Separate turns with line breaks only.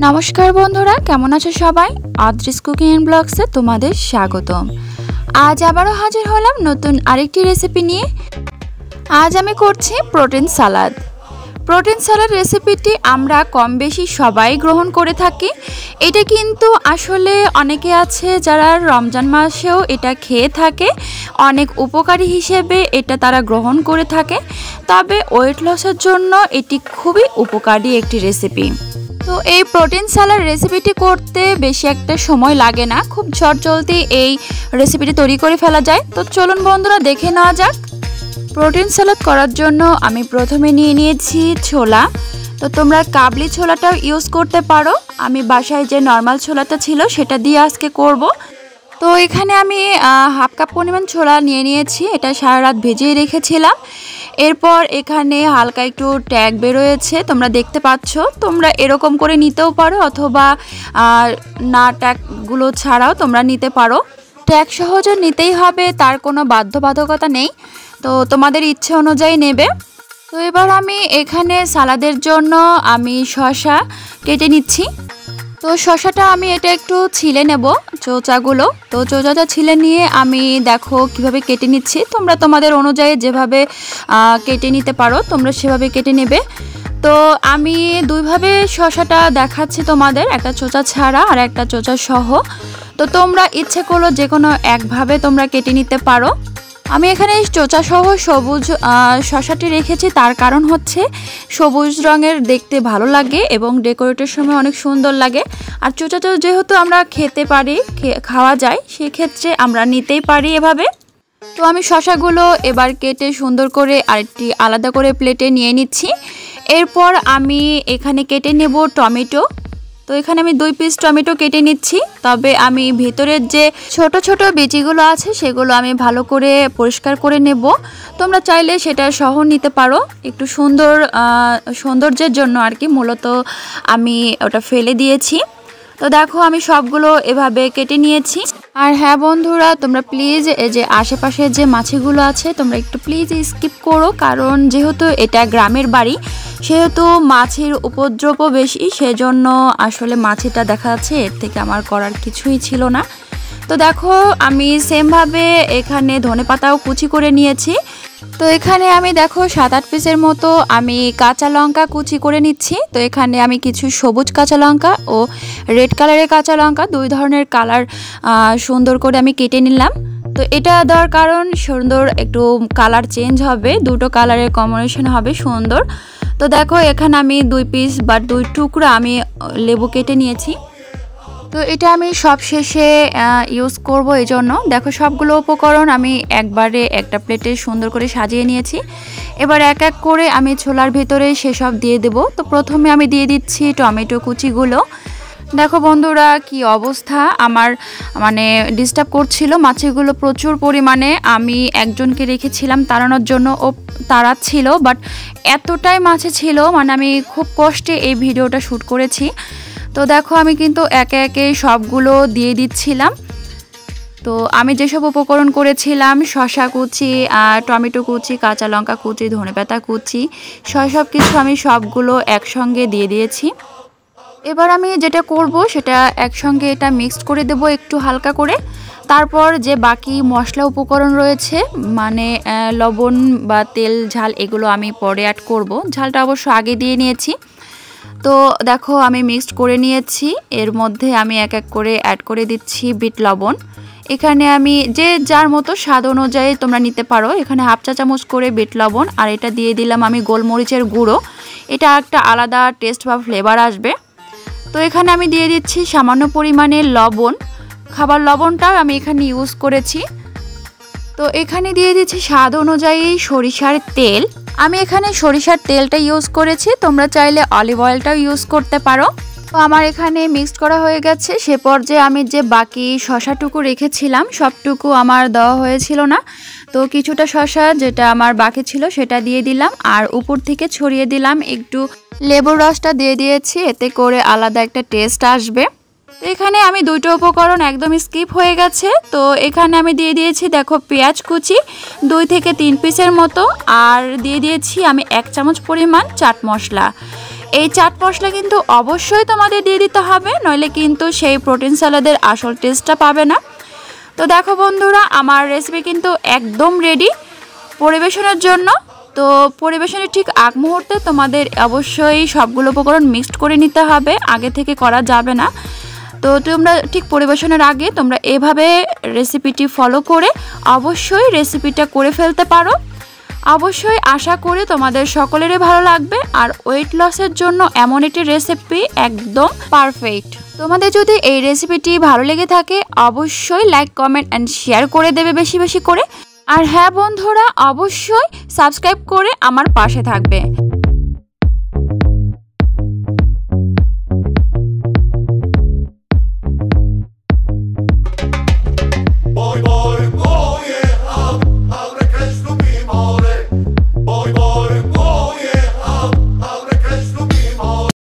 নমস্কার বন্ধুরা, কেমন আছো সবাই? আদ্রিস কুকিং এন্ড ব্লগসে তোমাদের স্বাগতম। আজ আবারও হাজির হলাম নতুন আরেকটি রেসিপি নিয়ে। আজ আমি করছি প্রোটিন সালাদ। প্রোটিন সালাদ রেসিপিটি আমরা কম বেশি সবাই গ্রহণ করে থাকি। এটা কিন্তু আসলে অনেকে আছে যারা রমজান মাসেও এটা খেয়ে থাকে, অনেক উপকারী হিসেবে এটা তারা গ্রহণ করে থাকে। তবে ওয়েট লসের জন্য এটি খুবই উপকারী একটি রেসিপি। তো এই প্রোটিন সালাদ রেসিপিটি করতে বেশি একটা সময় লাগে না, খুব ঝটজলদি এই রেসিপিটি তৈরি করে ফেলা যায়। তো চলুন বন্ধুরা দেখে নেওয়া যাক। প্রোটিন সালাদ করার জন্য আমি প্রথমে নিয়ে নিয়েছি ছোলা। তো তোমরা কাবলি ছোলাটাও ইউজ করতে পারো, আমি বাসায় যে নর্মাল ছোলাটা ছিল সেটা দিয়ে আজকে করব। তো এখানে আমি হাফ কাপ পরিমাণ ছোলা নিয়ে নিয়েছি, এটা সারা রাত ভিজিয়ে রেখেছিলাম। এরপর এখানে হালকা একটু ট্যাগ বেরোয়েছে, তোমরা দেখতে পাচ্ছ। তোমরা এরকম করে নিতেও পারো অথবা না ট্যাগগুলো ছাড়াও তোমরা নিতে পারো। ট্যাগ সহজে নিতেই হবে, তার কোনো বাধ্যবাধকতা নেই, তো তোমাদের ইচ্ছে অনুযায়ী নেবে। তো এবার আমি এখানে সালাদের জন্য আমি শসা কেটে নিচ্ছি। তো শসাটা আমি এটা একটু ছিলে নেব, চোচাগুলো। তো চোচাটা ছিলে নিয়ে আমি দেখো কিভাবে কেটে নিচ্ছি। তোমরা তোমাদের অনুযায়ী যেভাবে কেটে নিতে পারো তোমরা সেভাবে কেটে নেবে। তো আমি দুইভাবে শসাটা দেখাচ্ছি তোমাদের, একটা চোচা ছাড়া আর একটা চোচা সহ। তো তোমরা ইচ্ছে করলো যে কোনো একভাবে তোমরা কেটে নিতে পারো। আমি এখানে চোচা সহ সবুজ শসাটি রেখেছি, তার কারণ হচ্ছে সবুজ রঙের দেখতে ভালো লাগে এবং ডেকোরেটের সময় অনেক সুন্দর লাগে। আর চোচাটা যেহেতু আমরা খেতে পারি, খাওয়া যায়, সেক্ষেত্রে আমরা নিতেই পারি এভাবে। তো আমি শসাগুলো এবার কেটে সুন্দর করে আরেকটি আলাদা করে প্লেটে নিয়ে নিচ্ছি। এরপর আমি এখানে কেটে নেব টমেটো। তো এখানে আমি 2 পিস টমেটো কেটে নিচ্ছি। তবে আমি ভেতরের যে ছোট ছোট বিচিগুলো আছে সেগুলো আমি ভালো করে পরিষ্কার করে নেব। তোমরা চাইলে সেটা সহ নিতে পারো, একটু সৌন্দর্যের জন্য আর কি, মূলত আমি ওটা ফেলে দিয়েছি। তো দেখো আমি সবগুলো এভাবে কেটে নিয়েছি। আর হ্যাঁ বন্ধুরা, তোমরা প্লিজ এই যে আশেপাশে যে মাছিগুলো আছে তোমরা একটু প্লিজ স্কিপ করো, কারণ যেহেতু এটা গ্রামের বাড়ি সেহেতু মাছির উপদ্রবও বেশি, সেজন্য আসলে মাছিটা দেখা যাচ্ছে, এর থেকে আমার করার কিছুই ছিল না। তো দেখো আমি সেমভাবে এখানে ধনেপাতাও কুচি করে নিয়েছি। তো এখানে আমি দেখো 7-8 পিসের মতো আমি কাঁচা লঙ্কা কুচি করে নিচ্ছি। তো এখানে আমি কিছু সবুজ কাঁচা লঙ্কা ও রেড কালারের কাঁচা লঙ্কা, 2 ধরনের কালার সুন্দর করে আমি কেটে নিলাম। তো এটা দেওয়ার কারণ সুন্দর একটু কালার চেঞ্জ হবে, দুটো কালারের কম্বিনেশন হবে সুন্দর। তো দেখো এখানে আমি 2 পিস বা 2 টুকরা আমি লেবু কেটে নিয়েছি। তো এটা আমি সব শেষে ইউজ করব, এই জন্য দেখো সবগুলো উপকরণ আমি একবারে একটা প্লেটে সুন্দর করে সাজিয়ে নিয়েছি। এবার এক এক করে আমি ছোলার ভেতরে সেসব দিয়ে দেব। তো প্রথমে আমি দিয়ে দিচ্ছি টমেটো কুচিগুলো। দেখো বন্ধুরা কি অবস্থা, আমার মানে ডিস্টার্ব করছিল মাছিগুলো প্রচুর পরিমাণে। আমি একজনকে রেখেছিলাম তাড়ানোর জন্য, ও তাড়াচ্ছিল, বাট এতটাই মাছি ছিল, মানে আমি খুব কষ্টে এই ভিডিওটা শ্যুট করেছি। তো দেখো আমি কিন্তু একে একে সবগুলো দিয়ে দিচ্ছিলাম। তো আমি যেসব উপকরণ করেছিলাম, শসা কুচি, টমেটো কুচি, কাঁচা লঙ্কা কুচি, ধনেপাতা কুচি, সব কিছু আমি সবগুলো একসঙ্গে দিয়ে দিয়েছি। এবার আমি যেটা করব সেটা একসঙ্গে এটা মিক্সড করে দেব একটু হালকা করে। তারপর যে বাকি মশলা উপকরণ রয়েছে, মানে লবণ বা তেল ঝাল, এগুলো আমি পরে অ্যাড করব। ঝালটা অবশ্য আগে দিয়ে নিয়েছি। তো দেখো আমি মিক্সড করে নিয়েছি। এর মধ্যে আমি এক এক করে অ্যাড করে দিচ্ছি বিট লবণ। এখানে আমি যে যার মতো স্বাদ অনুযায়ী তোমরা নিতে পারো। এখানে হাফ চা চামচ করে বিট লবণ, আর এটা দিয়ে দিলাম আমি গোলমরিচের গুঁড়ো, এটা একটা আলাদা টেস্ট বা ফ্লেভার আসবে। তো এখানে আমি দিয়ে দিচ্ছি সামান্য পরিমাণে লবণ, খাবার লবণটা আমি এখানে ইউজ করেছি। তো এখানে দিয়ে দিচ্ছি স্বাদ অনুযায়ী সরিষার তেল, আমি এখানে সরিষার তেলটা ইউজ করেছি, তোমরা চাইলে অলিভ অয়েলটাও ইউজ করতে পারো। তো আমার এখানে মিক্সড করা হয়ে গেছে। সে পর্যায়ে আমি যে বাকি শসাটুকু রেখেছিলাম সবটুকু আমার দেওয়া হয়েছিল না, তো কিছুটা শসা যেটা আমার বাকি ছিল সেটা দিয়ে দিলাম, আর উপর থেকে ছড়িয়ে দিলাম একটু লেবুর রসটা দিয়ে দিয়েছি, এতে করে আলাদা একটা টেস্ট আসবে। তো এখানে আমি 2টো উপকরণ একদম স্কিপ হয়ে গেছে। তো এখানে আমি দিয়ে দিয়েছি দেখো পেঁয়াজ কুচি 2 থেকে 3 পিসের মতো, আর দিয়ে দিয়েছি আমি 1 চামচ পরিমাণ চাট মশলা। এই চাট মশলা কিন্তু অবশ্যই তোমাদের দিয়ে দিতে হবে, নইলে কিন্তু সেই প্রোটিন স্যালাদের আসল টেস্টটা পাবে না। তো দেখো বন্ধুরা, আমার রেসিপি কিন্তু একদম রেডি পরিবেশনের জন্য। তো পরিবেশনের ঠিক আগ মুহূর্তে তোমাদের অবশ্যই সবগুলো উপকরণ মিক্সড করে নিতে হবে, আগে থেকে করা যাবে না। তো তোমরা ঠিক পরিবেশনের আগে তোমরা এভাবে রেসিপিটি ফলো করে অবশ্যই রেসিপিটা করে ফেলতে পারো। অবশ্যই আশা করি তোমাদের সকলেরই ভালো লাগবে। আর ওয়েট লসের জন্য এমন একটি রেসিপি একদম পারফেক্ট। তোমাদের যদি এই রেসিপিটি ভালো লেগে থাকে অবশ্যই লাইক, কমেন্ট অ্যান্ড শেয়ার করে দেবে বেশি বেশি করে। আর হ্যাঁ বন্ধুরা, অবশ্যই সাবস্ক্রাইব করে আমার পাশে থাকবে।